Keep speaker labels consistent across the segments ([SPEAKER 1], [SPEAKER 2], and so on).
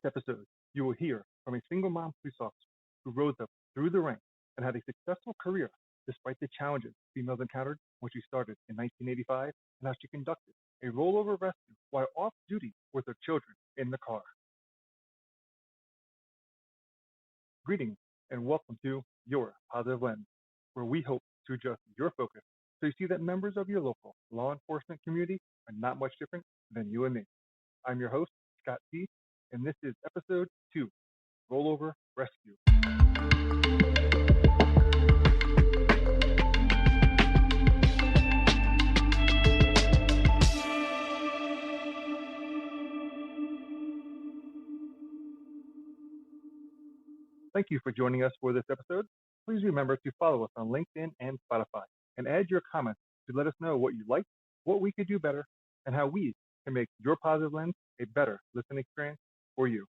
[SPEAKER 1] this episode, you will hear from a single mom police officer who rose up through the ranks and had a successful career despite the challenges females encountered when she started in 1985 and how she conducted a rollover rescue while off duty with her children in the car. Greetings and welcome to Your Positive Lens, where we hope to adjust your focus so you see that members of your local law enforcement community are not much different than you and me. I'm your host, Scott T., and this is episode 2, Rollover Rescue. Thank you for joining us for this episode. Please remember to follow us on LinkedIn and Spotify and add your comments to let us know what you like, what we could do better, and how we can make your positive lens a better listening experience for you.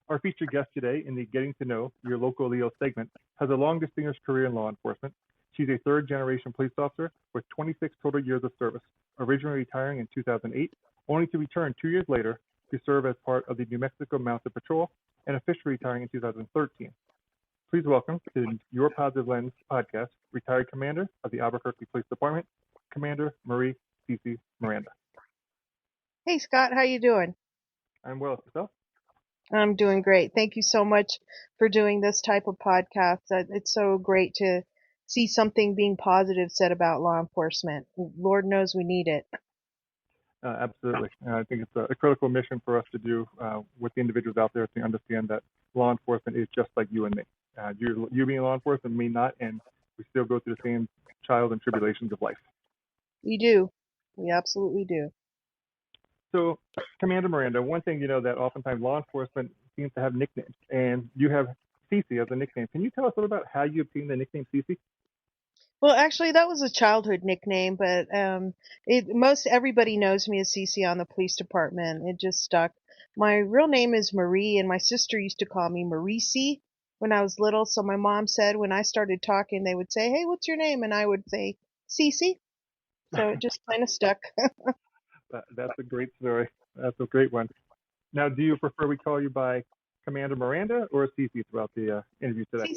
[SPEAKER 1] Our featured guest today in the Getting to Know Your Local Leo segment has a long distinguished career in law enforcement. She's a third-generation police officer with 26 total years of service, originally retiring in 2008, only to return 2 years later to serve as part of the New Mexico Mounted Patrol and officially retiring in 2013. Please welcome to Your Positive Lens podcast, retired commander of the Albuquerque Police Department, Commander Marie Sisi Miranda.
[SPEAKER 2] Hey, Scott, how you doing?
[SPEAKER 1] I'm well. Yourself?
[SPEAKER 2] I'm doing great. Thank you so much for doing this type of podcast. It's so great to see something being positive said about law enforcement. Lord knows we need it.
[SPEAKER 1] Absolutely. I think it's a critical mission for us to do with the individuals out there to understand that law enforcement is just like you and me. You being law enforcement, me not, and we still go through the same trials and tribulations of life.
[SPEAKER 2] We do. We absolutely do.
[SPEAKER 1] So, Commander Miranda, one thing you know that oftentimes law enforcement seems to have nicknames, and you have Sisi as a nickname. Can you tell us a little about how you obtained the nickname Sisi?
[SPEAKER 2] Well, actually, that was a childhood nickname, but most everybody knows me as Sisi on the police department. It just stuck. My real name is Marie, and my sister used to call me Marisi when I was little. So my mom said when I started talking, they would say, "Hey, what's your name?" And I would say Sisi. So it just kind of stuck.
[SPEAKER 1] That's a great story. That's a great one. Now, do you prefer we call you by Commander Miranda or Sisi throughout the interview today?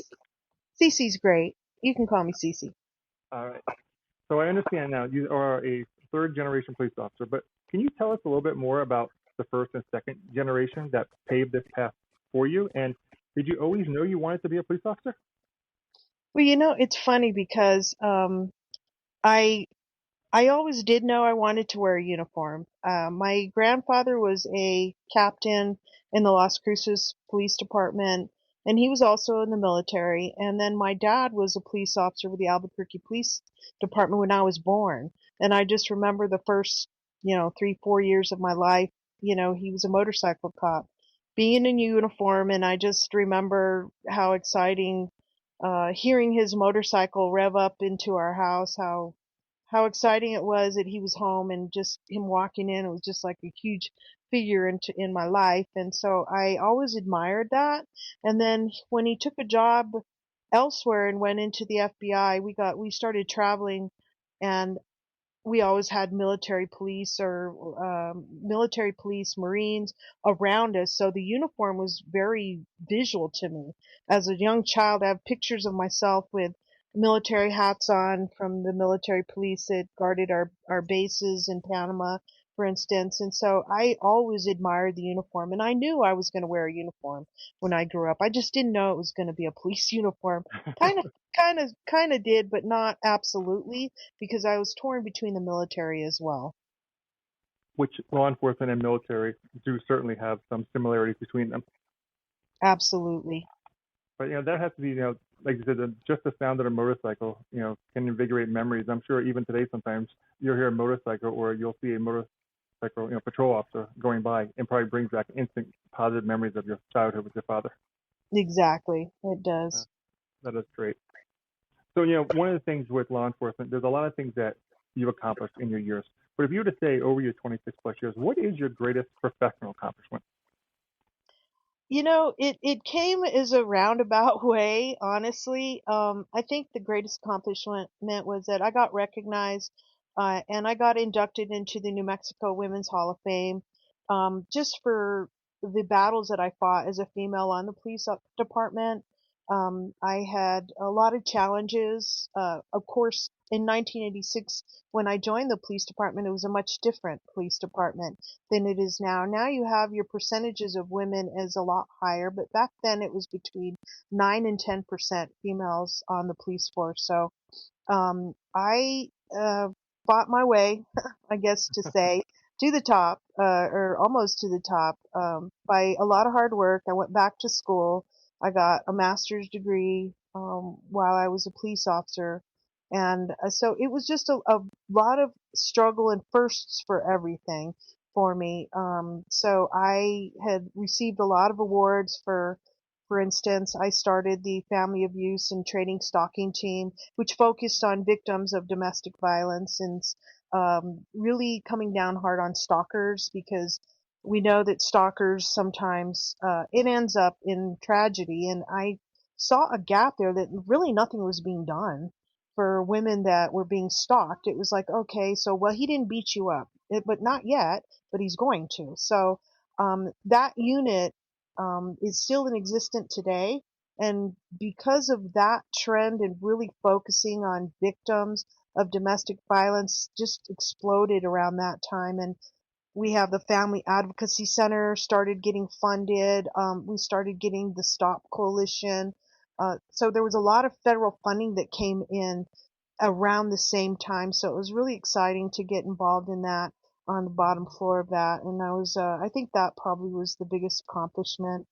[SPEAKER 2] Sisi's great. You can call me Sisi.
[SPEAKER 1] All right. So I understand now you are a third-generation police officer, but can you tell us a little bit more about the first and second generation that paved this path for you? And did you always know you wanted to be a police officer?
[SPEAKER 2] Well, it's funny because I I always did know I wanted to wear a uniform. My grandfather was a captain in the Las Cruces Police Department, and he was also in the military. And then my dad was a police officer with the Albuquerque Police Department when I was born. And I just remember the first, 3, 4 years of my life, he was a motorcycle cop, being in uniform. And I just remember how exciting, hearing his motorcycle rev up into our house, how exciting it was that he was home and just him walking in. It was just like a huge figure in my life. And so I always admired that. And then when he took a job elsewhere and went into the FBI, we started traveling, and we always had military police, Marines around us. So the uniform was very visual to me. As a young child, I have pictures of myself with military hats on from the military police that guarded our bases in Panama, for instance. And so I always admired the uniform, and I knew I was going to wear a uniform when I grew up. I just didn't know it was going to be a police uniform. Kind of did, but not absolutely, because I was torn between the military as well.
[SPEAKER 1] Which law enforcement and military do certainly have some similarities between them.
[SPEAKER 2] Absolutely.
[SPEAKER 1] But that has to be, like you said, just the sound of a motorcycle, can invigorate memories. I'm sure even today sometimes you'll hear a motorcycle or you'll see a motorcycle, patrol officer going by, and probably brings back instant positive memories of your childhood with your father.
[SPEAKER 2] Exactly, it does.
[SPEAKER 1] That is great. So, one of the things with law enforcement, there's a lot of things that you've accomplished in your years. But if you were to say over your 26 plus years, what is your greatest professional accomplishment?
[SPEAKER 2] It came as a roundabout way, honestly. I think the greatest accomplishment was that I got recognized, and I got inducted into the New Mexico Women's Hall of Fame. just for the battles that I fought as a female on the police department. I had a lot of challenges. Of course, in 1986, when I joined the police department, it was a much different police department than it is now. Now you have your percentages of women is a lot higher, but back then it was between 9 and 10% females on the police force. So I fought my way, I guess to say, to the top, or almost to the top, by a lot of hard work. I went back to school. I got a master's degree while I was a police officer. And so it was just a lot of struggle and firsts for everything for me. So I had received a lot of awards for instance, I started the Family Abuse and Training Stalking Team, which focused on victims of domestic violence and really coming down hard on stalkers because we know that stalkers sometimes it ends up in tragedy. And I saw a gap there that really nothing was being done for women that were being stalked. It was like, okay, so well, he didn't beat you up, but not yet, but he's going to. So that unit is still in existence today. And because of that trend and really focusing on victims of domestic violence just exploded around that time. And we have the Family Advocacy Center started getting funded. We started getting the Stop Coalition. So there was a lot of federal funding that came in around the same time. So it was really exciting to get involved in that on the bottom floor of that. And I think that probably was the biggest accomplishment,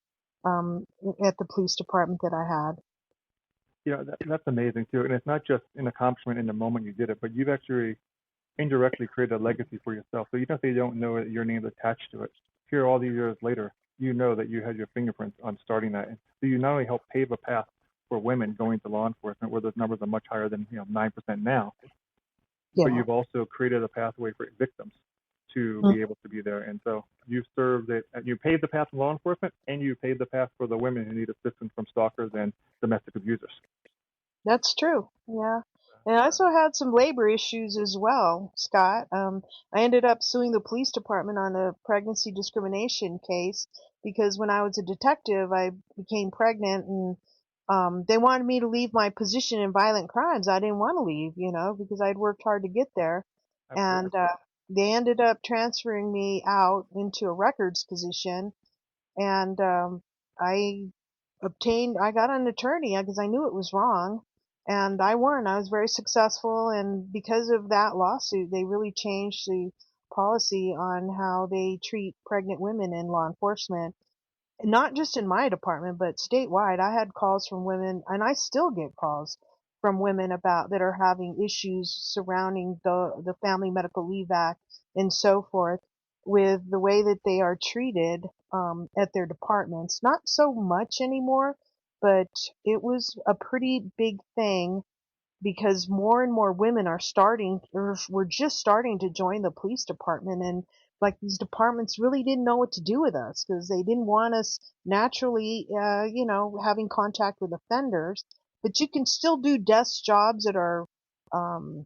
[SPEAKER 2] um, at the police department that I had.
[SPEAKER 1] That's amazing too. And it's not just an accomplishment in the moment you did it, but you've actually indirectly created a legacy for yourself. So even if they don't know that your name's attached to it, here all these years later, you know that you had your fingerprints on starting that. And so you not only help pave a path for women going to law enforcement, where those numbers are much higher than 9% now, but
[SPEAKER 2] Yeah.
[SPEAKER 1] you've also created a pathway for victims to be able to be there. And so you've served it, you paved the path for law enforcement, and you paved the path for the women who need assistance from stalkers and domestic abusers.
[SPEAKER 2] That's true. Yeah. And I also had some labor issues as well, Scott. I ended up suing the police department on a pregnancy discrimination case because when I was a detective, I became pregnant and they wanted me to leave my position in violent crimes. I didn't want to leave, because I'd worked hard to get there.
[SPEAKER 1] Absolutely.
[SPEAKER 2] And they ended up transferring me out into a records position. And I I got an attorney because I knew it was wrong, and I won. I was very successful, and because of that lawsuit, they really changed the policy on how they treat pregnant women in law enforcement, not just in my department, but statewide. I had calls from women, and I still get calls from women about that are having issues surrounding the Family Medical Leave Act and so forth with the way that they are treated at their departments. Not so much anymore, but it was a pretty big thing because more and more women are starting or were just starting to join the police department, and like these departments really didn't know what to do with us because they didn't want us naturally having contact with offenders, but you can still do desk jobs that are um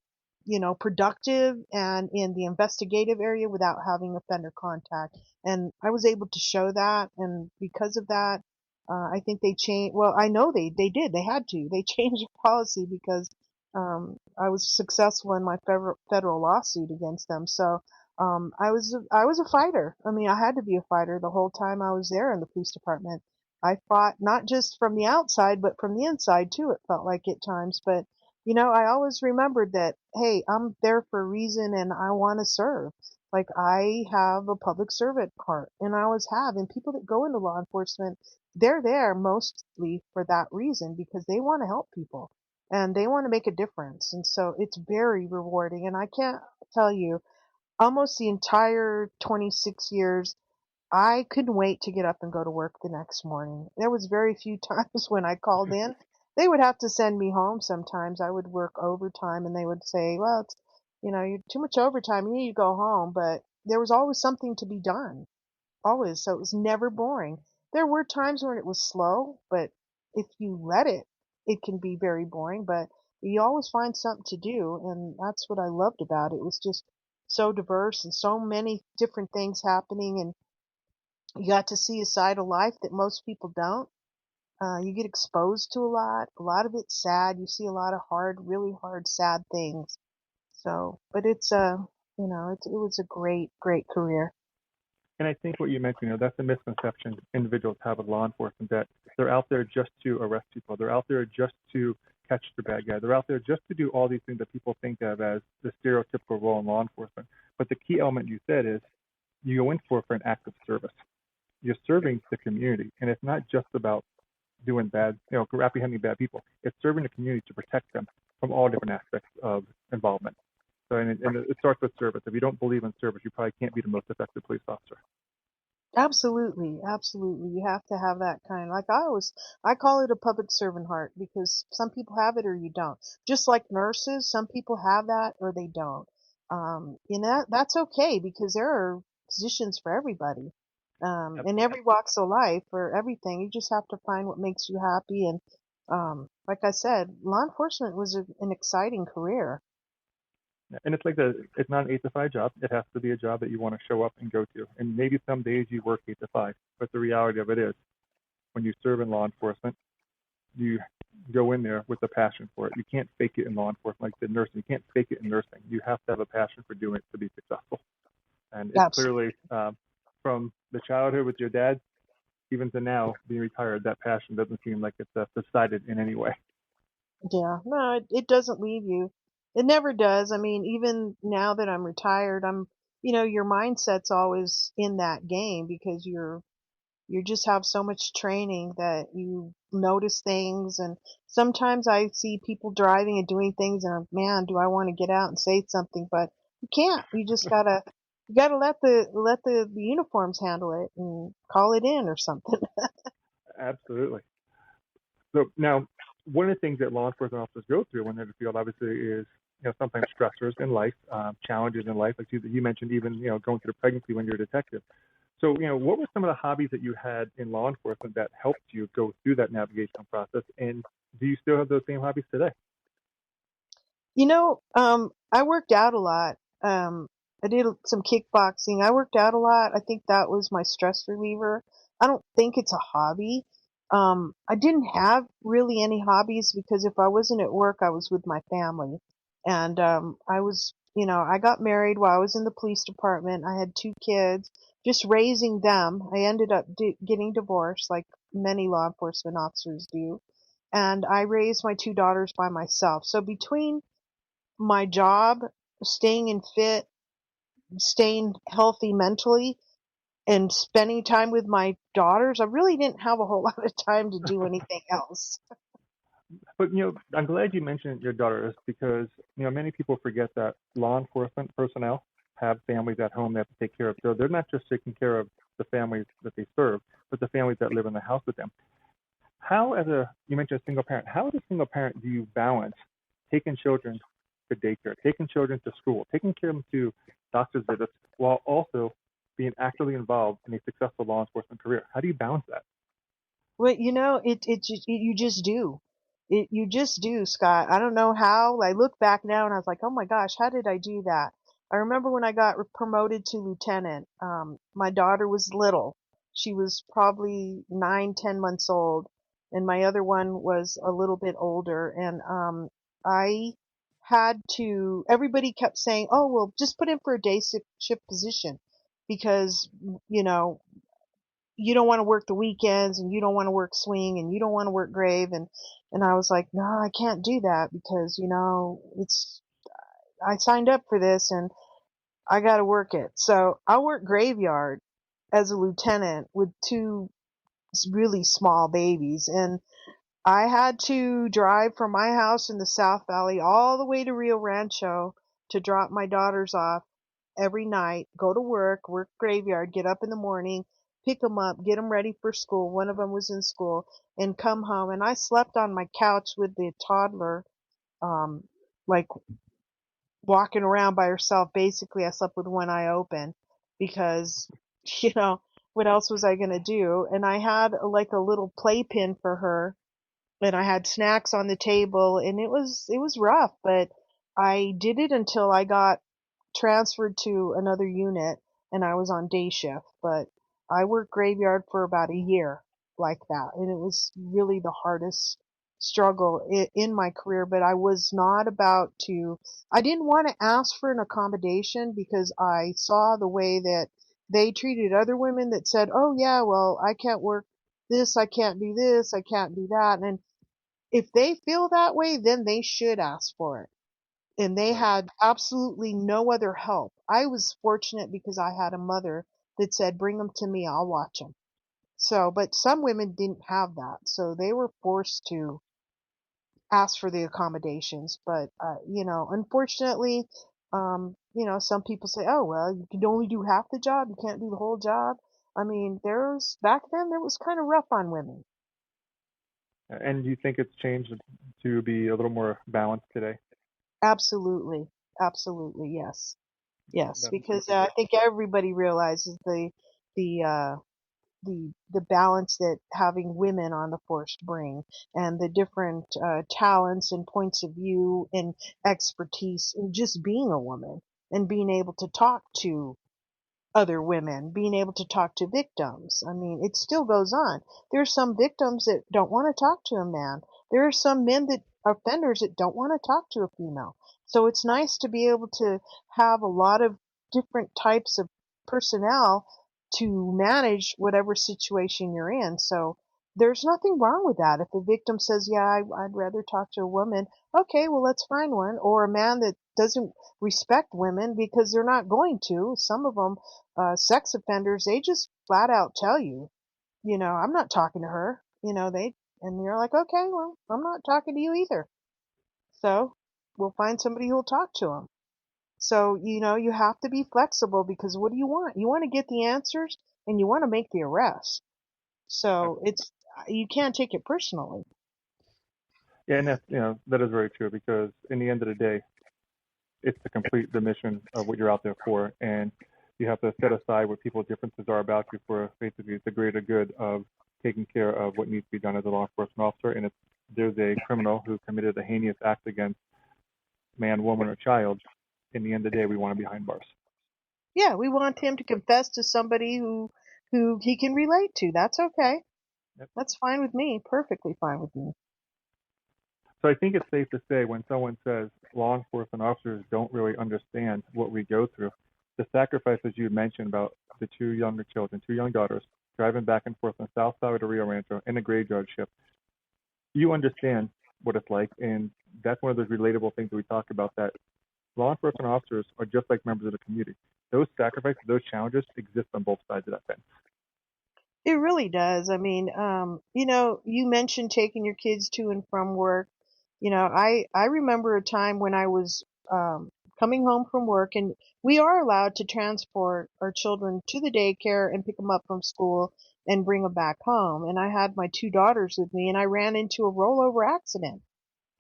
[SPEAKER 2] productive and in the investigative area without having offender contact. And I was able to show that, and because of that, I think they changed. Well, I know they did. They had to. They changed the policy because I was successful in my federal lawsuit against them. So I was a fighter. I mean, I had to be a fighter the whole time I was there in the police department. I fought not just from the outside, but from the inside too. It felt like at times, but I always remembered that, hey, I'm there for a reason and I want to serve. Like I have a public servant heart, and I always have. And people that go into law enforcement, they're there mostly for that reason because they want to help people and they want to make a difference. And so it's very rewarding. And I can't tell you, almost the entire 26 years, I couldn't wait to get up and go to work the next morning. There was very few times when I called in. They would have to send me home sometimes. I would work overtime and they would say, well, you're too much overtime. You need to go home. But there was always something to be done. Always. So it was never boring. There were times when it was slow, but if you let it, it can be very boring, but you always find something to do. And that's what I loved about it. It was just so diverse and so many different things happening, and you got to see a side of life that most people don't. You get exposed to a lot. A lot of it's sad. You see a lot of hard, really hard, sad things. So, but it was a great, great career.
[SPEAKER 1] And I think what you mentioned, that's a misconception individuals have with law enforcement, that they're out there just to arrest people. They're out there just to catch the bad guy. They're out there just to do all these things that people think of as the stereotypical role in law enforcement. But the key element you said is you go in for an act of service. You're serving the community, and it's not just about doing bad, apprehending bad people. It's serving the community to protect them from all different aspects of involvement. So, and it starts with service. If you don't believe in service, you probably can't be the most effective police officer.
[SPEAKER 2] Absolutely, absolutely. You have to have that kind. Like I call it a public servant heart because some people have it or you don't. Just like nurses, some people have that or they don't. That's okay because there are positions for everybody. In every walks of life for everything. You just have to find what makes you happy. And, like I said, law enforcement was an exciting career.
[SPEAKER 1] And it's not an 8 to 5 job. It has to be a job that you want to show up and go to. And maybe some days you work 8 to 5, but the reality of it is, when you serve in law enforcement, you go in there with a passion for it. You can't fake it in law enforcement like the nursing. You can't fake it in nursing. You have to have a passion for doing it to be successful. And it's
[SPEAKER 2] Absolutely.
[SPEAKER 1] clearly from the childhood with your dad, even to now being retired, that passion doesn't seem like it's subsided in any way.
[SPEAKER 2] Yeah, no, it doesn't leave you. It never does. I mean, even now that I'm retired, your mindset's always in that game because you just have so much training that you notice things. And sometimes I see people driving and doing things and man, do I want to get out and say something, but you can't. You gotta let the uniforms handle it and call it in or something.
[SPEAKER 1] Absolutely. So now, one of the things that law enforcement officers go through when they're in the field, obviously, is sometimes stressors in life, challenges in life, like you mentioned, even going through pregnancy when you're a detective. So, what were some of the hobbies that you had in law enforcement that helped you go through that navigational process? And do you still have those same hobbies today?
[SPEAKER 2] I worked out a lot. I did some kickboxing. I worked out a lot. I think that was my stress reliever. I don't think it's a hobby. I didn't have really any hobbies because if I wasn't at work, I was with my family. And, I got married while I was in the police department. I had 2 kids, just raising them. I ended up getting divorced like many law enforcement officers do. And I raised my 2 daughters by myself. So between my job, staying in fit, staying healthy mentally, and spending time with my daughters, I really didn't have a whole lot of time to do anything else.
[SPEAKER 1] But I'm glad you mentioned your daughters, because many people forget that law enforcement personnel have families at home they have to take care of. So they're not just taking care of the families that they serve, but the families that live in the house with them. You mentioned a single parent. How as a single parent do you balance taking children to daycare, taking children to school, taking care of them to doctor's visits, while also being actively involved in a successful law enforcement career? How do you balance that?
[SPEAKER 2] Well, you just do. You just do, Scott. I don't know how. I look back now and I was like, oh my gosh, how did I do that? I remember when I got promoted to lieutenant. My daughter was little. She was probably 9, 10 months old, and my other one was a little bit older. And I had to. Everybody kept saying, "Oh, well, just put in for a day shift position," because you know you don't want to work the weekends and you don't want to work swing and you don't want to work grave. And I was like, no, I can't do that because, I signed up for this and I got to work it. So I worked graveyard as a lieutenant with 2 really small babies. And I had to drive from my house in the South Valley all the way to Rio Rancho to drop my daughters off every night, go to work graveyard, get up in the morning, pick them up, get them ready for school. One of them was in school and come home. And I slept on my couch with the toddler, um, like walking around by herself. Basically, I slept with one eye open because, you know, what else was I going to do? And I had like a little playpen for her and I had snacks on the table and it was rough, but I did it until I got transferred to another unit and I was on day shift, but I worked graveyard for about a year like that. And it was really the hardest struggle in my career, but I was not about to, I didn't want to ask for an accommodation because I saw the way that they treated other women that said, oh yeah, well, I can't work this, I can't do this, I can't do that. And if they feel that way, then they should ask for it. And they
[SPEAKER 1] Right.
[SPEAKER 2] had absolutely no other help. I was fortunate because I had a mother that said, bring them to me, I'll watch them. So, but some women didn't have that. So they were forced to ask for the accommodations. But, unfortunately, some people say, oh, well, you can only do half the job. You can't do the whole job. I mean, back then, it was kind of rough on women.
[SPEAKER 1] And do you think it's changed to be a little more balanced today?
[SPEAKER 2] Absolutely. Absolutely. Yes. Yes.
[SPEAKER 1] That's great
[SPEAKER 2] Because
[SPEAKER 1] to hear.
[SPEAKER 2] I think everybody realizes the balance that having women on the force bring and the different talents and points of view and expertise in just being a woman and being able to talk to other women, being able to talk to victims. I mean, it still goes on. There are some victims that don't want to talk to a man. There are some men that offenders that don't want to talk to a female. So it's nice to be able to have a lot of different types of personnel to manage whatever situation you're in. So there's nothing wrong with that. If a victim says, yeah, I'd rather talk to a woman, okay, well, let's find one. Or a man that doesn't respect women because they're not going to. Some of them sex offenders, they just flat out tell you, I'm not talking to her. And you're like, okay, well, I'm not talking to you either. So we'll find somebody who'll talk to them. So, you have to be flexible because what do you want? You want to get the answers and you want to make the arrest. So you can't take it personally.
[SPEAKER 1] Yeah, and that is very true because in the end of the day, it's to complete the mission of what you're out there for, and you have to set aside what people's differences are about you for basically the greater good of taking care of what needs to be done as a law enforcement officer. And if there's a criminal who committed a heinous act against man, woman, or child, in the end of the day, we want to be behind bars.
[SPEAKER 2] Yeah, we want him to confess to somebody who he can relate to. That's okay.
[SPEAKER 1] Yep.
[SPEAKER 2] That's fine with me. Perfectly fine with me.
[SPEAKER 1] So I think it's safe to say when someone says law enforcement officers don't really understand what we go through, the sacrifices you mentioned about the two younger children, two young daughters, driving back and forth on the south side of the Rio Rancho in a graveyard shift, you understand what it's like, and that's one of those relatable things that we talk about, that law enforcement officers are just like members of the community. Those sacrifices, those challenges exist on both sides of that fence.
[SPEAKER 2] It really does. I mean, you mentioned taking your kids to and from work. I remember a time when I was coming home from work, and we are allowed to transport our children to the daycare and pick them up from school and bring them back home. And I had my two daughters with me, and I ran into a rollover accident.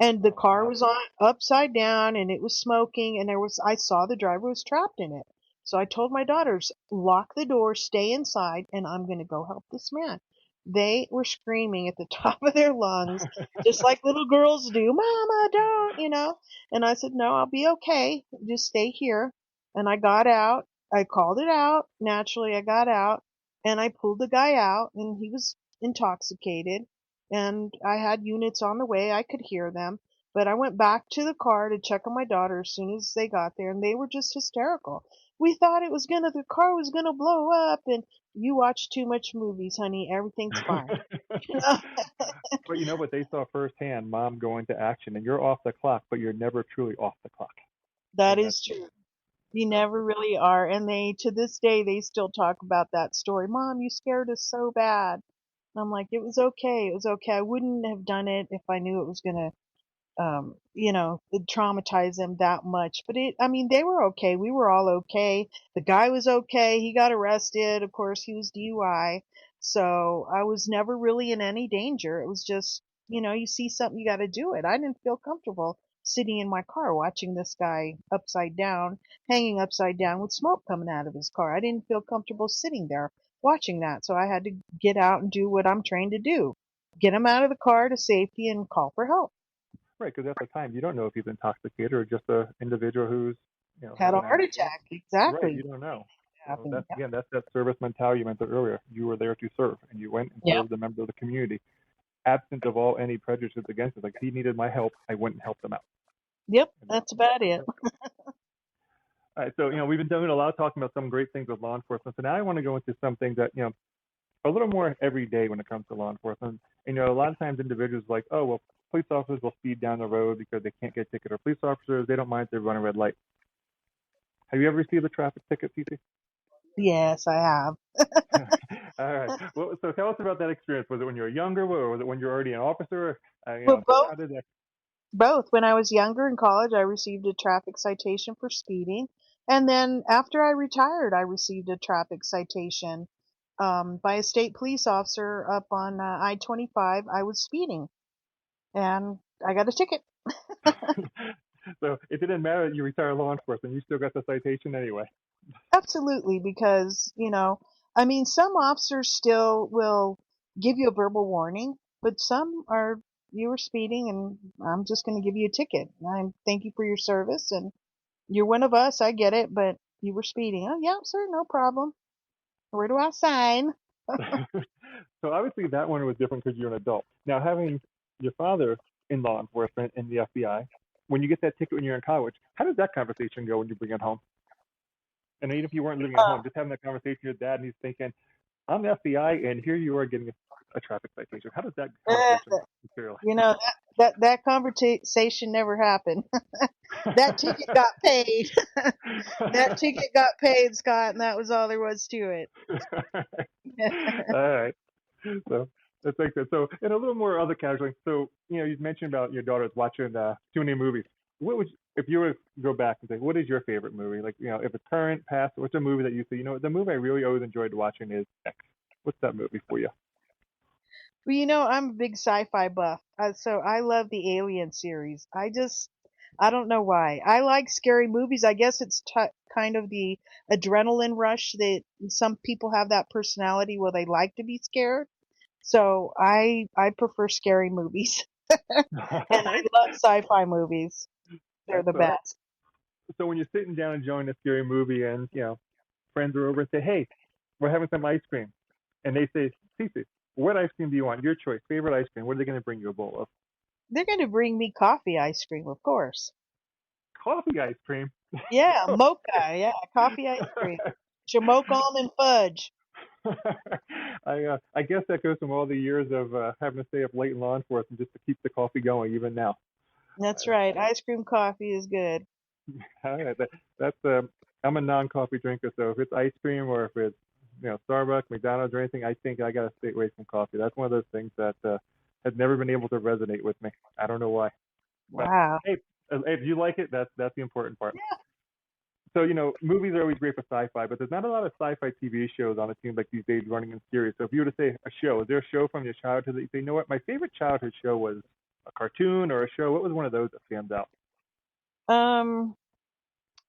[SPEAKER 2] And the
[SPEAKER 1] Oh
[SPEAKER 2] car
[SPEAKER 1] wow.
[SPEAKER 2] was on upside down and it was smoking and I saw the driver was trapped in it. So I told my daughters, lock the door, stay inside, and I'm going to go help this man. They were screaming at the top of their lungs, just like little girls do, Mama, don't. And I said, no, I'll be okay. Just stay here. And I got out. I called it out. Naturally, I got out and I pulled the guy out and he was intoxicated and I had units on the way. I could hear them, but I went back to the car to check on my daughter as soon as they got there, and they were just hysterical. We thought the car was gonna blow up, and you watch too much movies, honey. Everything's fine.
[SPEAKER 1] But you know what? They saw firsthand mom go into action, and you're off the clock, but you're never truly off the clock.
[SPEAKER 2] That
[SPEAKER 1] And that's
[SPEAKER 2] is true. You never really are, and to this day, they still talk about that story. Mom, you scared us so bad. And I'm like, it was okay. It was okay. I wouldn't have done it if I knew it was gonna it traumatized them that much. But I mean, they were okay. We were all okay. The guy was okay. He got arrested. Of course, he was DUI. So I was never really in any danger. It was just, you see something, you got to do it. I didn't feel comfortable sitting in my car watching this guy upside down, hanging upside down with smoke coming out of his car. I didn't feel comfortable sitting there watching that. So I had to get out and do what I'm trained to do. Get him out of the car to safety and call for help.
[SPEAKER 1] right, because at the time you don't know if he's intoxicated or just an individual who's
[SPEAKER 2] Had
[SPEAKER 1] have
[SPEAKER 2] a
[SPEAKER 1] an
[SPEAKER 2] heart
[SPEAKER 1] accident.
[SPEAKER 2] attack.
[SPEAKER 1] Right, you
[SPEAKER 2] Exactly.
[SPEAKER 1] don't know. So
[SPEAKER 2] Happened.
[SPEAKER 1] that's that service mentality you mentioned earlier. You were there to serve, and you went and
[SPEAKER 2] Yep.
[SPEAKER 1] served a member of the community, absent of all any prejudice against it. Like if he needed my help, I went and helped him out.
[SPEAKER 2] Yep.
[SPEAKER 1] And
[SPEAKER 2] That's about
[SPEAKER 1] that's
[SPEAKER 2] it.
[SPEAKER 1] it. All right, so we've been doing a lot of talking about some great things with law enforcement. So now I want to go into something that a little more every day when it comes to law enforcement. And, a lot of times individuals are like, oh well, police officers will speed down the road because they can't get a ticket, or police officers they don't mind if they run a red light. Have you ever received a traffic ticket, Cece?
[SPEAKER 2] Yes, I have.
[SPEAKER 1] All right. Well, so tell us about that experience. Was it when you were younger, or was it when you were already an officer?
[SPEAKER 2] Well, both.
[SPEAKER 1] How did that?
[SPEAKER 2] Both. When I was younger in college, I received a traffic citation for speeding. And then after I retired, I received a traffic citation by a state police officer up on I-25. I was speeding and I got a ticket.
[SPEAKER 1] So it didn't matter that you retired law enforcement; you still got the citation anyway.
[SPEAKER 2] Absolutely, because, I mean, some officers still will give you a verbal warning, but some are, you were speeding and I'm just going to give you a ticket. I thank you for your service and you're one of us. I get it, but you were speeding. Oh, yeah, sir, no problem. Where do I sign?
[SPEAKER 1] So obviously that one was different because you're an adult. Now having your father in law enforcement in the FBI, when you get that ticket when you're in college, how does that conversation go when you bring it home? And even if you weren't living at home, just having that conversation with your dad, and he's thinking, I'm the FBI, and here you are getting a traffic citation. How does that
[SPEAKER 2] Uh,
[SPEAKER 1] conversation materialize?
[SPEAKER 2] that conversation never happened. That ticket got paid. That ticket got paid, Scott, and that was all there was to it.
[SPEAKER 1] All right. So that's like that. So, and a little more other casual. So, you mentioned about your daughters watching too many movies. What would if you were to go back and say, what is your favorite movie? Like, if it's current, past, what's a movie that you say, the movie I really always enjoyed watching is X. What's that movie for you?
[SPEAKER 2] Well, I'm a big sci-fi buff, so I love the Alien series. I don't know why. I like scary movies. I guess it's kind of the adrenaline rush that some people have that personality where they like to be scared. So I prefer scary movies,
[SPEAKER 1] All
[SPEAKER 2] and I
[SPEAKER 1] right.
[SPEAKER 2] love sci-fi movies. They're the
[SPEAKER 1] So,
[SPEAKER 2] best.
[SPEAKER 1] so when you're sitting down enjoying a scary movie, and friends are over and say, hey, we're having some ice cream, and they say, Cece, what ice cream do you want? Your choice, favorite ice cream. What are they going to bring you a bowl of?
[SPEAKER 2] They're going to bring me coffee ice cream, of course.
[SPEAKER 1] Coffee ice cream.
[SPEAKER 2] Yeah, mocha. Yeah, coffee ice cream. Jamoke almond fudge.
[SPEAKER 1] I guess that goes from all the years of having to stay up late in law enforcement just to keep the coffee going, even now.
[SPEAKER 2] That's right. Ice cream coffee is good.
[SPEAKER 1] That's I'm a non-coffee drinker, so if it's ice cream or if it's Starbucks, McDonald's, or anything, I think I gotta stay away from coffee. That's one of those things that has never been able to resonate with me. I don't know why, but
[SPEAKER 2] Wow.
[SPEAKER 1] hey, if you like it, that's the important part. So movies are always great for sci-fi, but there's not a lot of sci-fi TV shows on it seems like these days running in series. So if you were to say a show, is there a show from your childhood that you say, what, my favorite childhood show was a cartoon or a show? What was one of those that stands out?
[SPEAKER 2] Um,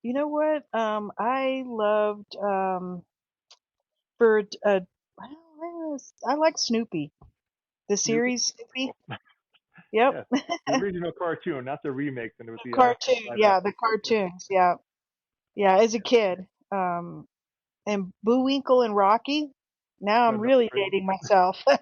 [SPEAKER 2] you know what? I loved for I like Snoopy. The
[SPEAKER 1] Snoopy.
[SPEAKER 2] series Snoopy.
[SPEAKER 1] Cool.
[SPEAKER 2] Yep.
[SPEAKER 1] Yeah, the original cartoon, not the remakes, and it was the
[SPEAKER 2] Cartoon.
[SPEAKER 1] live
[SPEAKER 2] Yeah,
[SPEAKER 1] action.
[SPEAKER 2] the cartoons. Yeah. Yeah, as a kid. And Bullwinkle and Rocky. Now I'm
[SPEAKER 1] Another
[SPEAKER 2] really
[SPEAKER 1] great
[SPEAKER 2] dating myself.
[SPEAKER 1] one.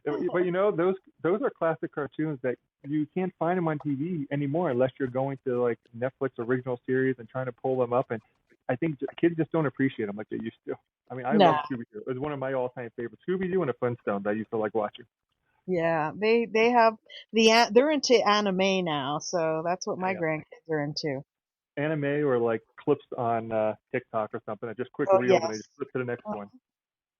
[SPEAKER 1] But those are classic cartoons that you can't find them on TV anymore unless you're going to like Netflix original series and trying to pull them up. And I think kids just don't appreciate them like they used to. I mean, I love
[SPEAKER 2] No.
[SPEAKER 1] Scooby Doo. It was one of my all-time favorites. Scooby Doo and the Flintstones. I used to like watching.
[SPEAKER 2] Yeah, they have they're into anime now, so that's what my
[SPEAKER 1] Yeah,
[SPEAKER 2] grandkids are into.
[SPEAKER 1] anime or like clips on TikTok or something. Just quick
[SPEAKER 2] Oh
[SPEAKER 1] reels and they
[SPEAKER 2] yes.
[SPEAKER 1] just flip to the next one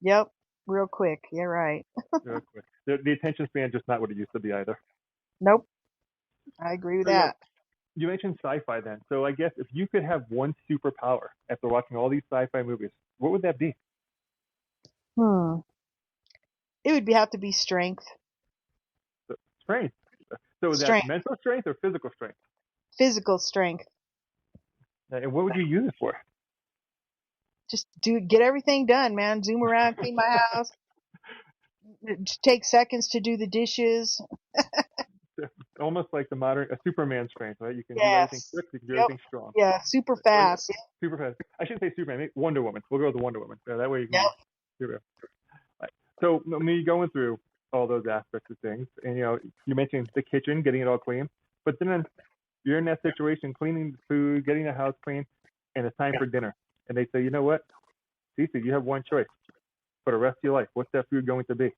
[SPEAKER 2] Yep. Real quick. You're right.
[SPEAKER 1] real quick. The attention span just not what it used to be either.
[SPEAKER 2] Nope. I agree with
[SPEAKER 1] So
[SPEAKER 2] that.
[SPEAKER 1] you mentioned sci-fi then. So I guess if you could have one superpower after watching all these sci-fi movies, what would that be?
[SPEAKER 2] Hmm. It would have to be strength.
[SPEAKER 1] Strength. So that's
[SPEAKER 2] Strength.
[SPEAKER 1] mental strength or physical strength?
[SPEAKER 2] Physical strength.
[SPEAKER 1] And what would you use it for?
[SPEAKER 2] Just get everything done, man. Zoom around, clean my house. Take seconds to do the dishes.
[SPEAKER 1] almost like the modern a Superman strength, right? You can do everything
[SPEAKER 2] Yes.
[SPEAKER 1] quick, you can do
[SPEAKER 2] Yep.
[SPEAKER 1] everything strong.
[SPEAKER 2] Yeah. Super
[SPEAKER 1] Or yeah,
[SPEAKER 2] fast.
[SPEAKER 1] super fast. I shouldn't say Superman. Maybe Wonder Woman. We'll go with the Wonder Woman. Yeah, that way you
[SPEAKER 2] Yep.
[SPEAKER 1] can. Here right. So me going through all those aspects of things, and you mentioned the kitchen, getting it all clean, but then you're in that situation, cleaning the food, getting the house clean, and it's time for dinner. And they say, you know what, Sisi, you have one choice for the rest of your life. What's that food going to be?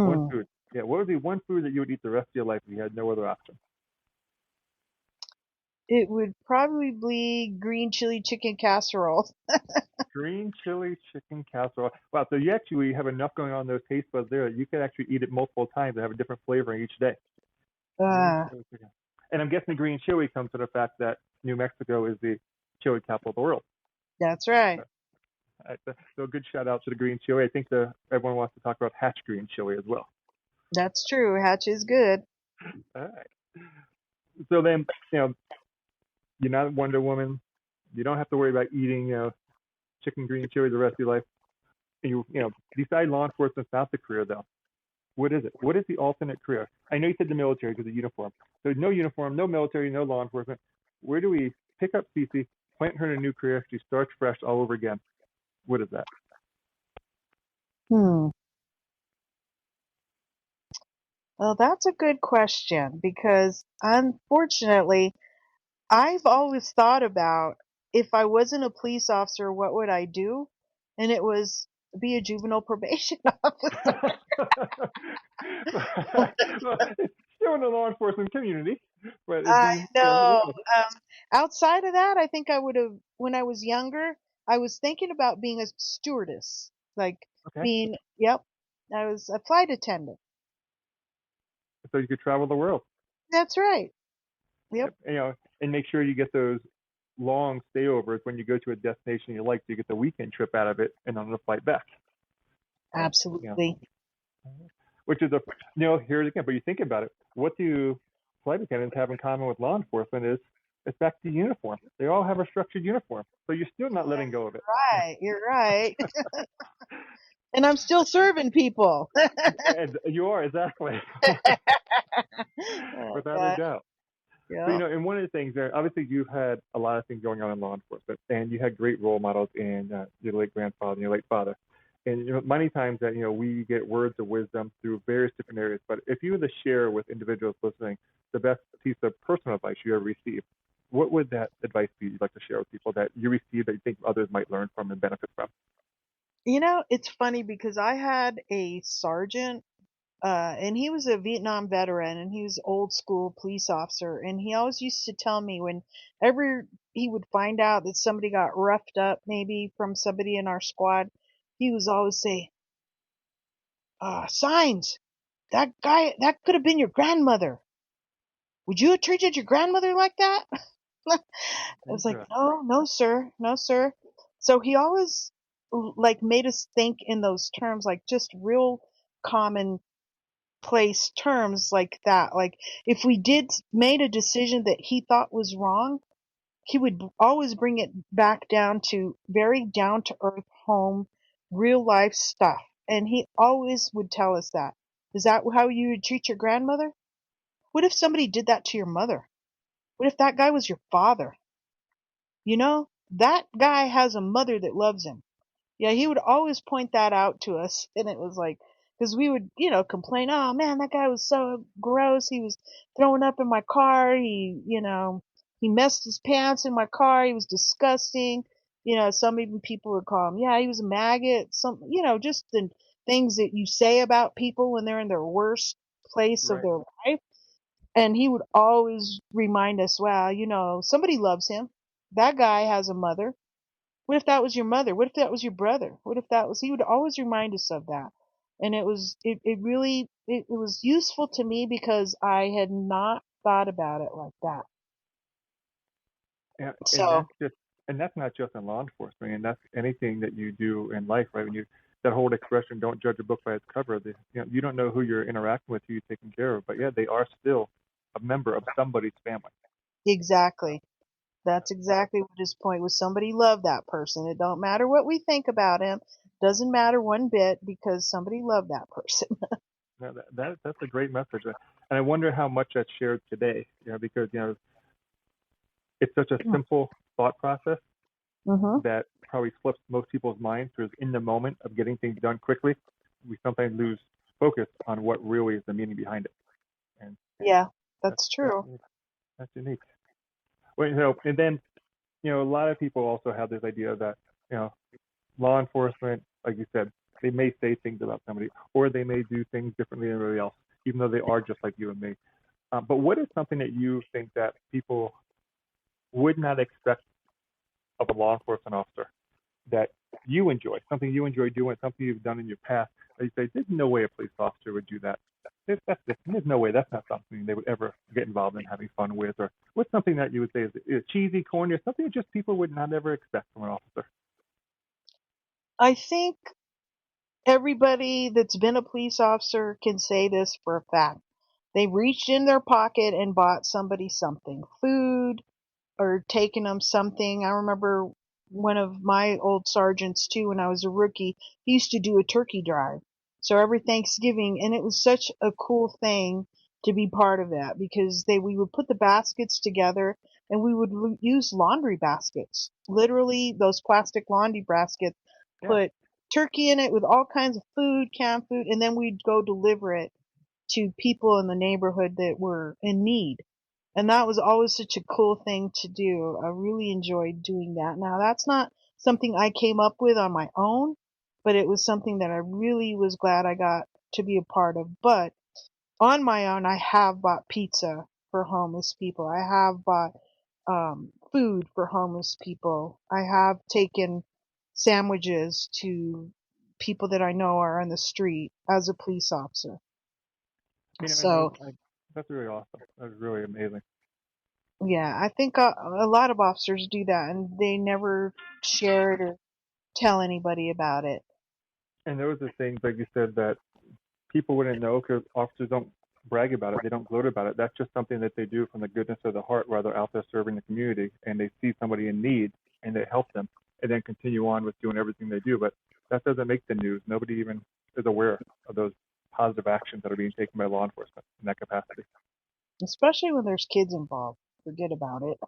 [SPEAKER 1] One
[SPEAKER 2] Hmm.
[SPEAKER 1] food. Yeah, what would be one food that you would eat the rest of your life if you had no other option?
[SPEAKER 2] It would probably be green chili chicken casserole.
[SPEAKER 1] Green chili chicken casserole. Wow, so you actually have enough going on in those taste buds there that you could actually eat it multiple times and have a different flavor each day. Green
[SPEAKER 2] Uh,
[SPEAKER 1] chili chicken. And I'm guessing the green chili comes from the fact that New Mexico is the chili capital of the world.
[SPEAKER 2] that's right.
[SPEAKER 1] So a good shout out to the green chili. I think everyone wants to talk about Hatch green chili as well.
[SPEAKER 2] That's true. Hatch is good.
[SPEAKER 1] All right. So then, you're not Wonder Woman. You don't have to worry about eating, chicken green chili the rest of your life. You decide law enforcement's not the career though. What is it? What is the alternate career? I know you said the military because of uniform. So no uniform, no military, no law enforcement. Where do we pick up Cece, plant her in a new career, she starts fresh all over again? What is that?
[SPEAKER 2] Hmm. Well, that's a good question because unfortunately, I've always thought about if I wasn't a police officer, what would I do? And it was be a juvenile probation officer.
[SPEAKER 1] Well, it's still in the law enforcement community, but it'd
[SPEAKER 2] I
[SPEAKER 1] be
[SPEAKER 2] know.
[SPEAKER 1] well,
[SPEAKER 2] Outside of that, I think I would have, when I was younger, I was thinking about being a stewardess, like
[SPEAKER 1] okay.
[SPEAKER 2] being, yep, I was a flight attendant.
[SPEAKER 1] So you could travel the world.
[SPEAKER 2] That's right. Yep,
[SPEAKER 1] Yep. And make sure you get those long stayovers when you go to a destination you like, so you get the weekend trip out of it and on the flight back. So,
[SPEAKER 2] absolutely.
[SPEAKER 1] which is here it again. But you think about it, what do flight attendants have in common with law enforcement is it's back to uniform. They all have a structured uniform, so you're still not letting go of it.
[SPEAKER 2] Right, you're right. And I'm still serving people.
[SPEAKER 1] And you are exactly,
[SPEAKER 2] Oh,
[SPEAKER 1] without a
[SPEAKER 2] God.
[SPEAKER 1] doubt. So
[SPEAKER 2] Yep,
[SPEAKER 1] and one of the things there, obviously you've had a lot of things going on in law enforcement, and you had great role models in your late grandfather and your late father. And many times that we get words of wisdom through various different areas. But if you were to share with individuals listening the best piece of personal advice you ever received, what would that advice be you'd like to share with people that you received that you think others might learn from and benefit from?
[SPEAKER 2] it's funny because I had a sergeant, and he was a Vietnam veteran, and he was old school police officer, and he always used to tell me whenever he would find out that somebody got roughed up, maybe from somebody in our squad, he was always say, "Signs, that guy, that could have been your grandmother. Would you have treated your grandmother like that?" I was like,
[SPEAKER 1] Interesting.
[SPEAKER 2] "No, no, sir, no, sir." So he always like made us think in those terms, like just real common place terms like that. Like if we did made a decision that he thought was wrong, he would always bring it back down to very down to earth home, real life stuff. And he always would tell us that. Is that how you would treat your grandmother? What if somebody did that to your mother? What if that guy was your father? That guy has a mother that loves him. Yeah, he would always point that out to us, and it was like, because we would, complain, oh man, that guy was so gross. He was throwing up in my car. He messed his pants in my car. He was disgusting. Some even people would call him, yeah, he was a maggot. Some, just the things that you say about people when they're in their worst place of
[SPEAKER 1] Right.
[SPEAKER 2] their life. And he would always remind us, wow, somebody loves him. That guy has a mother. What if that was your mother? What if that was your brother? What if that was, he would always remind us of that. And it really, it was useful to me because I had not thought about it like that.
[SPEAKER 1] And
[SPEAKER 2] So
[SPEAKER 1] that's not just in law enforcement, and that's anything that you do in life, right? When you that whole expression, "Don't judge a book by its cover." You don't know who you're interacting with, who you're taking care of, but yeah, they are still a member of somebody's family.
[SPEAKER 2] exactly. That's exactly what his point was. Somebody loved that person. It don't matter what we think about him. Doesn't matter one bit because somebody loved that person.
[SPEAKER 1] Yeah, that's a great message, and I wonder how much that's shared today. Because it's such a simple thought process
[SPEAKER 2] Mm-hmm.
[SPEAKER 1] that probably slips most people's minds. Because in the moment of getting things done quickly, we sometimes lose focus on what really is the meaning behind it, and
[SPEAKER 2] Yeah,
[SPEAKER 1] that's
[SPEAKER 2] that's
[SPEAKER 1] that's
[SPEAKER 2] true.
[SPEAKER 1] unique. That's unique. Well, and then a lot of people also have this idea that you know law enforcement, like you said, they may say things about somebody, or they may do things differently than everybody else, even though they are just like you and me. But what is something that you think that people would not expect of a law enforcement officer that you enjoy, something you enjoy doing, something you've done in your past, that you say, there's no way a police officer would do that. There's no way that's not something they would ever get involved in having fun with, or what's something that you would say is cheesy, corny, or something that just people would not ever expect from an officer?
[SPEAKER 2] I think everybody that's been a police officer can say this for a fact. They reached in their pocket and bought somebody something, food, or taking them something. I remember one of my old sergeants too, when I was a rookie, he used to do a turkey drive. So every Thanksgiving, and it was such a cool thing to be part of that because we would put the baskets together and we would use laundry baskets, literally those plastic laundry baskets,
[SPEAKER 1] Yeah,
[SPEAKER 2] put turkey in it with all kinds of food, canned food, and then we'd go deliver it to people in the neighborhood that were in need. And that was always such a cool thing to do. I really enjoyed doing that. Now, that's not something I came up with on my own, but it was something that I really was glad I got to be a part of. But on my own, I have bought pizza for homeless people. I have bought food for homeless people. I have taken sandwiches to people that I know are on the street as a police officer.
[SPEAKER 1] and
[SPEAKER 2] So
[SPEAKER 1] that's really awesome. That's really amazing.
[SPEAKER 2] yeah, I think a lot of officers do that, and they never share it or tell anybody about it.
[SPEAKER 1] And those are things, like you said, that people wouldn't know because officers don't brag about it. They don't gloat about it. That's just something that they do from the goodness of the heart while they're out there serving the community and they see somebody in need and they help them and then continue on with doing everything they do. But that doesn't make the news. Nobody even is aware of those positive actions that are being taken by law enforcement in that capacity.
[SPEAKER 2] Especially when there's kids involved. Forget about it.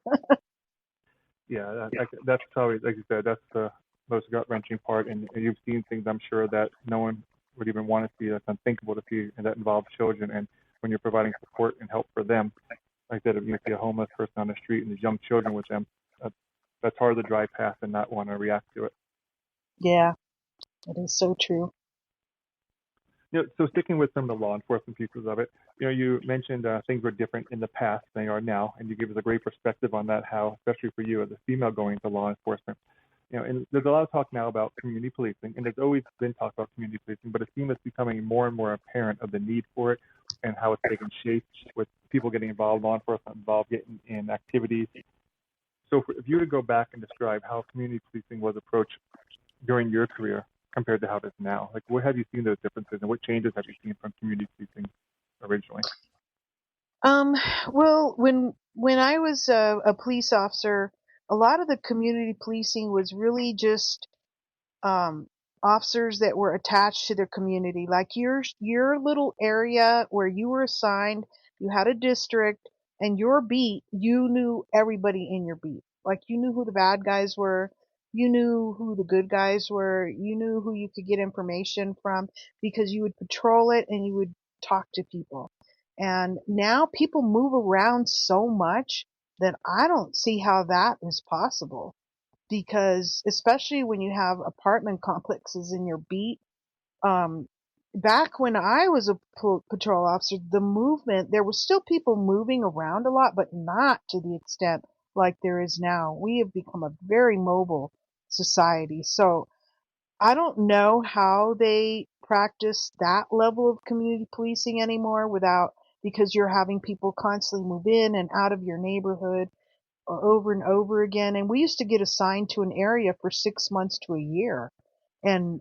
[SPEAKER 1] Yeah, that's probably, like you said, that's the most gut wrenching part. And you've seen things, I'm sure, that no one would even want to see. That's unthinkable to see, and that involves children. And when you're providing support and help for them, like that, if you see a homeless person on the street and there's young children with them, that's, that's hard to drive past and not want to react to it.
[SPEAKER 2] Yeah, it is so true.
[SPEAKER 1] So sticking with some of the law enforcement pieces of it, you mentioned things were different in the past than they are now, and you gave us a great perspective on that. How, especially for you as a female going into law enforcement, and there's a lot of talk now about community policing, and there's always been talk about community policing, but it seems it's becoming more and more apparent of the need for it and how it's taking shape with people getting involved, law enforcement involved, getting in activities. So if you were to go back and describe how community policing was approached during your career compared to how it is now, like what have you seen those differences and what changes have you seen from community policing originally?
[SPEAKER 2] Um, well, when I was a police officer, a lot of the community policing was really just um, officers that were attached to their community. Like your little area where you were assigned, you had a district, and your beat, you knew everybody in your beat. Like you knew who the bad guys were, you knew who the good guys were, you knew who you could get information from because you would patrol it and you would talk to people. And now people move around so much that I don't see how that is possible because especially when you have apartment complexes in your beat, um, back when I was a patrol officer, the movement, there was still people moving around a lot, but not to the extent like there is now. We have become a very mobile society. So I don't know how they practice that level of community policing anymore without, because you're having people constantly move in and out of your neighborhood over and over again. And we used to get assigned to an area for 6 months to a year. And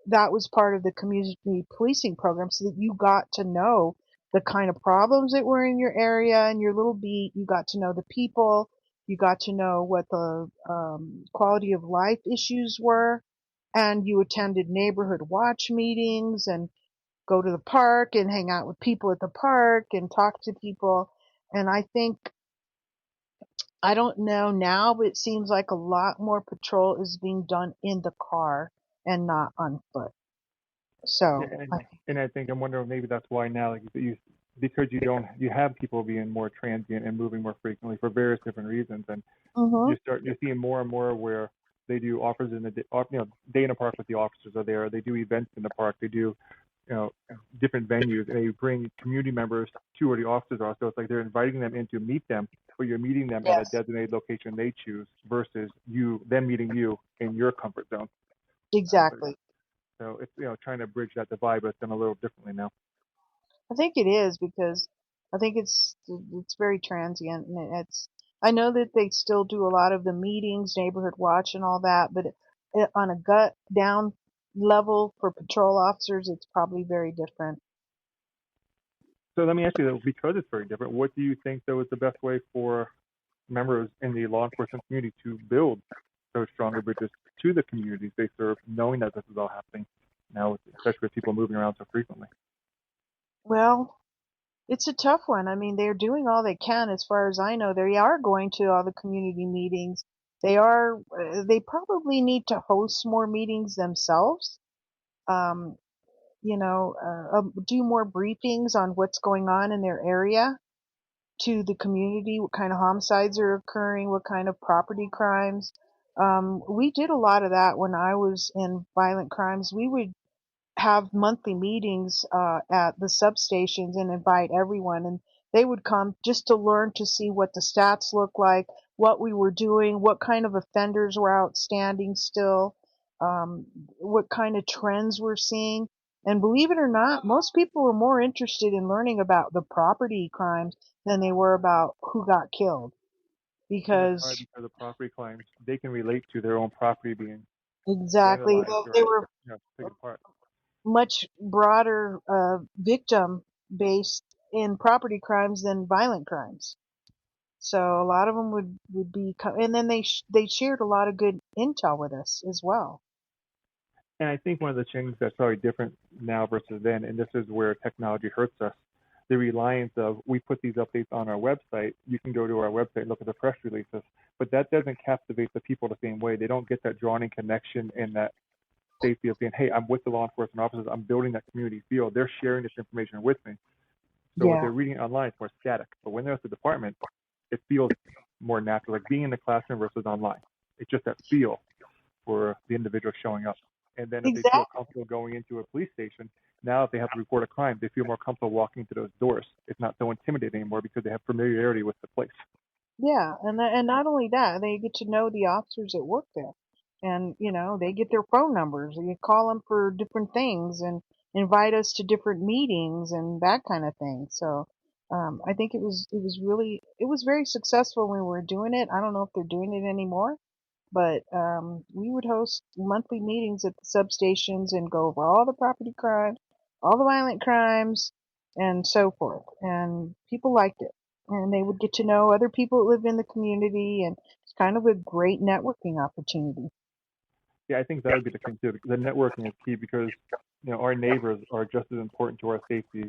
[SPEAKER 2] that was part of the community policing program so that you got to know the kind of problems that were in your area and your little beat. You got to know the people. You got to know what the quality of life issues were. And you attended neighborhood watch meetings and go to the park and hang out with people at the park and talk to people. And I think, I don't know now, but it seems like a lot more patrol is being done in the car and not on foot.
[SPEAKER 1] Yeah,
[SPEAKER 2] So
[SPEAKER 1] and I think I'm wondering maybe that's why now, like you, because you have people being more transient and moving more frequently for various different reasons, and
[SPEAKER 2] hmm
[SPEAKER 1] you're seeing more and more where they do offers in the day in the park with the officers are there. They do events in the park. They do different venues, and they bring community members to where the officers are. So it's like they're inviting them in to meet them, but you're meeting them at a
[SPEAKER 2] yes,
[SPEAKER 1] designated location they choose versus them meeting you in your comfort zone. So,
[SPEAKER 2] exactly.
[SPEAKER 1] so it's trying to bridge that divide, but it's done a little differently now.
[SPEAKER 2] I think it is because I think it's very transient, and it's. I know that they still do a lot of the meetings, neighborhood watch, and all that, but on a gut down level for patrol officers, it's probably very different.
[SPEAKER 1] So let me ask you though, because it's very different, what do you think though is the best way for members in the law enforcement community to build those stronger bridges to the communities they serve, knowing that this is all happening now, especially with people moving around so frequently?
[SPEAKER 2] Well, it's a tough one. I mean, they're doing all they can, as far as I know. They are going to all the community meetings. They are. They probably need to host more meetings themselves. Um, do more briefings on what's going on in their area to the community, what kind of homicides are occurring, what kind of property crimes. We did a lot of that when I was in violent crimes. We would have monthly meetings at the substations and invite everyone, and they would come just to learn to see what the stats look like, what we were doing, what kind of offenders were outstanding still, um, what kind of trends we're seeing. And believe it or not, most people were more interested in learning about the property crimes than they were about who got killed,
[SPEAKER 1] And it's hard
[SPEAKER 2] because
[SPEAKER 1] because of property crimes. They can relate to their own property being
[SPEAKER 2] exactly,
[SPEAKER 1] vandalized
[SPEAKER 2] they
[SPEAKER 1] or
[SPEAKER 2] were
[SPEAKER 1] taken apart.
[SPEAKER 2] much broader victim base in property crimes than violent crimes. So a lot of them would be, and then they shared a lot of good intel with us as well.
[SPEAKER 1] And I think one of the things that's probably different now versus then, and this is where technology hurts us, the reliance of we put these updates on our website. You can go to our website, look at the press releases, but that doesn't captivate the people the same way. They don't get that drawn in connection and that safety of saying, hey, I'm with the law enforcement officers. I'm building that community feel. They're sharing this information with me. So what
[SPEAKER 2] Yeah,
[SPEAKER 1] they're reading online is more static. But when they're at the department, it feels more natural, like being in the classroom versus online. It's just that feel for the individual showing up. And then if they feel
[SPEAKER 2] exactly.
[SPEAKER 1] comfortable going into a police station, now if they have to report a crime, they feel more comfortable walking through those doors. It's not so intimidating anymore because they have familiarity with the place.
[SPEAKER 2] Yeah, and not only that, they get to know the officers that work there, and they get their phone numbers. And you call them for different things and invite us to different meetings and that kind of thing. So I think it was very successful when we were doing it. I don't know if they're doing it anymore, but we would host monthly meetings at the substations and go over all the property crimes, all the violent crimes, and so forth. And people liked it. And they would get to know other people that live in the community, and it's kind of a great networking opportunity.
[SPEAKER 1] Yeah, I think that would be the thing too. The networking is key because our neighbors are just as important to our safety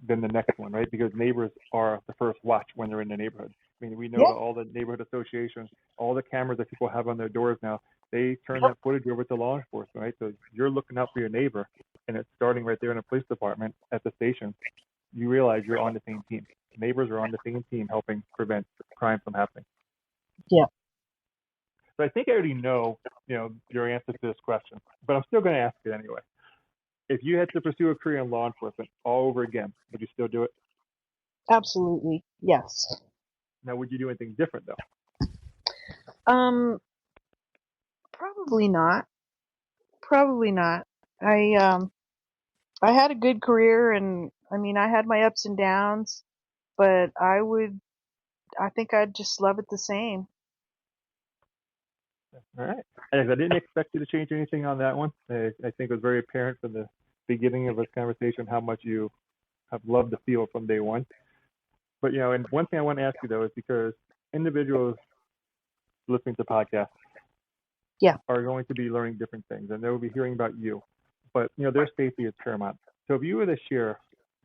[SPEAKER 1] than the next one, right? Because neighbors are the first watch when they're in the neighborhood. I mean, we know
[SPEAKER 2] Yeah,
[SPEAKER 1] that all the neighborhood associations, all the cameras that people have on their doors now, they turn that footage over to law enforcement, right? So you're looking out for your neighbor, and it's starting right there in the police department at the station. You realize you're on the same team. Neighbors are on the same team helping prevent crime from happening.
[SPEAKER 2] yeah,
[SPEAKER 1] So I think I already know, your answer to this question, but I'm still going to ask it anyway. If you had to pursue a career in law enforcement all over again, would you still do it?
[SPEAKER 2] absolutely. Yes.
[SPEAKER 1] Now, would you do anything different though?
[SPEAKER 2] Um, Probably not. Probably not. I had a good career, and I mean, I had my ups and downs, but I think I'd just love it the same.
[SPEAKER 1] All right. I didn't expect you to change anything on that one. I think it was very apparent from the beginning of this conversation how much you have loved the field from day one. But and one thing I want to ask you though is because individuals listening to podcasts
[SPEAKER 2] Yeah.
[SPEAKER 1] are going to be learning different things, and they will be hearing about you. But their safety is paramount. So if you were to share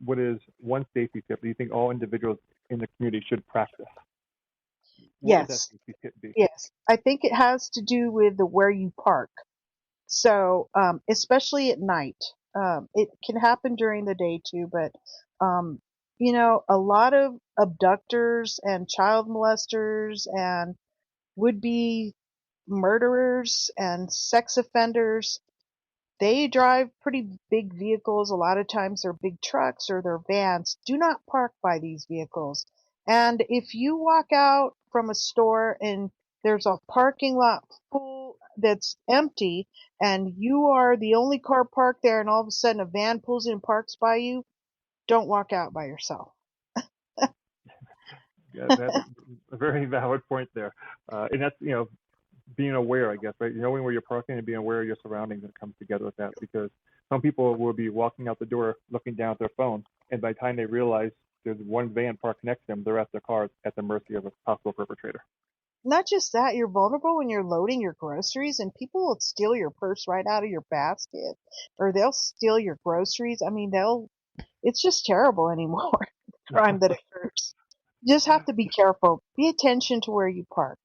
[SPEAKER 1] what is one safety tip that you think all individuals in the community should practice, what would that
[SPEAKER 2] Yes,
[SPEAKER 1] safety tip be?
[SPEAKER 2] yes. I think it has to do with the where you park. So, especially at night, it can happen during the day too, but, um, a lot of abductors and child molesters and would be murderers and sex offenders, they drive pretty big vehicles. A lot of times they're big trucks or they're vans. Do not park by these vehicles. And if you walk out from a store and there's a parking lot full that's empty and you are the only car parked there and all of a sudden a van pulls in and parks by you, don't walk out by yourself.
[SPEAKER 1] Yeah, that's a very valid point there. And that's, being aware, I guess, right? Knowing where you're parking and being aware of your surroundings that comes together with that. Because some people will be walking out the door looking down at their phone, and by the time they realize there's one van parked next to them, they're at their car at the mercy of a possible perpetrator.
[SPEAKER 2] Not just that, you're vulnerable when you're loading your groceries and people will steal your purse right out of your basket or they'll steal your groceries. I mean, it's just terrible anymore. The crime that occurs. You just have to be careful. Be attention to where you park.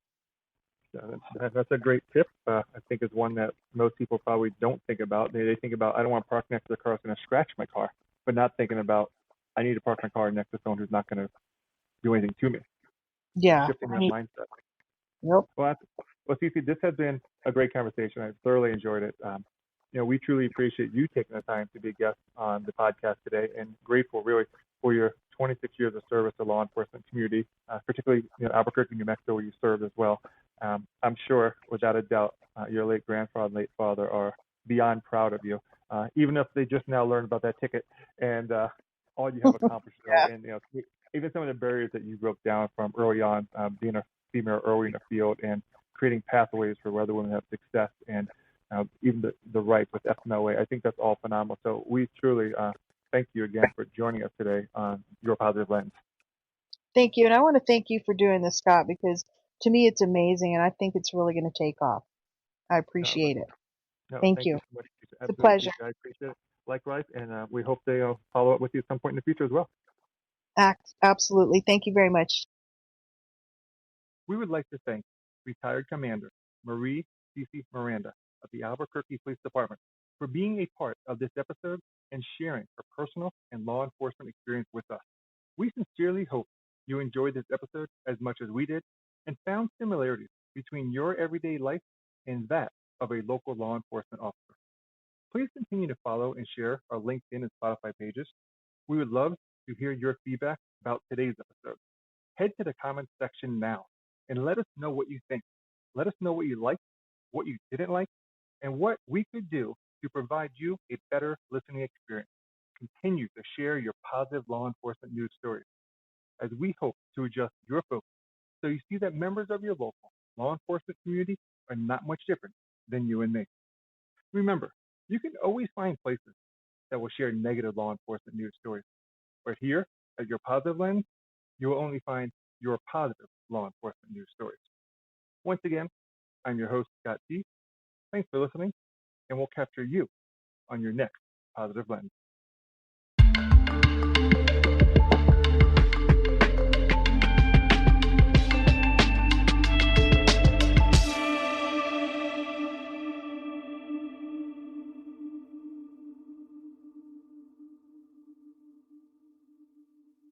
[SPEAKER 1] That's a great tip. I think it's one that most people probably don't think about. They think about, I don't want to park next to the car that's going to scratch my car, but not thinking about, I need to park my car next to someone who's not going to do anything to me. So
[SPEAKER 2] Yeah,
[SPEAKER 1] shifting that
[SPEAKER 2] right.
[SPEAKER 1] mindset.
[SPEAKER 2] Yep.
[SPEAKER 1] Well, Cece, this has been a great conversation. I thoroughly enjoyed it. We truly appreciate you taking the time to be a guest on the podcast today, and grateful really for your 26 years of service to law enforcement community, particularly Albuquerque, New Mexico, where you served as well. I'm sure, without a doubt, your late grandfather and late father are beyond proud of you, even if they just now learned about that ticket and all you have accomplished there,
[SPEAKER 2] Yeah.
[SPEAKER 1] and even some of the barriers that you broke down from early on, being a female early in the field and creating pathways for other women to have success and even the right with FMLA. I think that's all phenomenal. So we truly thank you again for joining us today on Your Positive Lens.
[SPEAKER 2] Thank you. And I want to thank you for doing this, Scott, because to me it's amazing and I think it's really going to take off. I
[SPEAKER 1] No,
[SPEAKER 2] appreciate it.
[SPEAKER 1] no,
[SPEAKER 2] Thank
[SPEAKER 1] thank
[SPEAKER 2] you.
[SPEAKER 1] you so much.
[SPEAKER 2] It's a
[SPEAKER 1] Absolutely,
[SPEAKER 2] pleasure.
[SPEAKER 1] Cece. I appreciate it. Likewise, and we hope they follow up with you at some point in the future as well.
[SPEAKER 2] Absolutely. Thank you very much.
[SPEAKER 1] We would like to thank retired Commander Marie Sisi Miranda of the Albuquerque Police Department for being a part of this episode and sharing her personal and law enforcement experience with us. We sincerely hope you enjoyed this episode as much as we did and found similarities between your everyday life and that of a local law enforcement officer. Please continue to follow and share our LinkedIn and Spotify pages. We would love to hear your feedback about today's episode. Head to the comments section now and let us know what you think. Let us know what you liked, what you didn't like, and what we could do to provide you a better listening experience. Continue to share your positive law enforcement news stories as we hope to adjust your focus so you see that members of your local law enforcement community are not much different than you and me. Remember, you can always find places that will share negative law enforcement news stories. But here, at Your Positive Lens, you will only find your positive law enforcement news stories. Once again, I'm your host, Scott T. Thanks for listening, and we'll capture you on your next Positive Lens.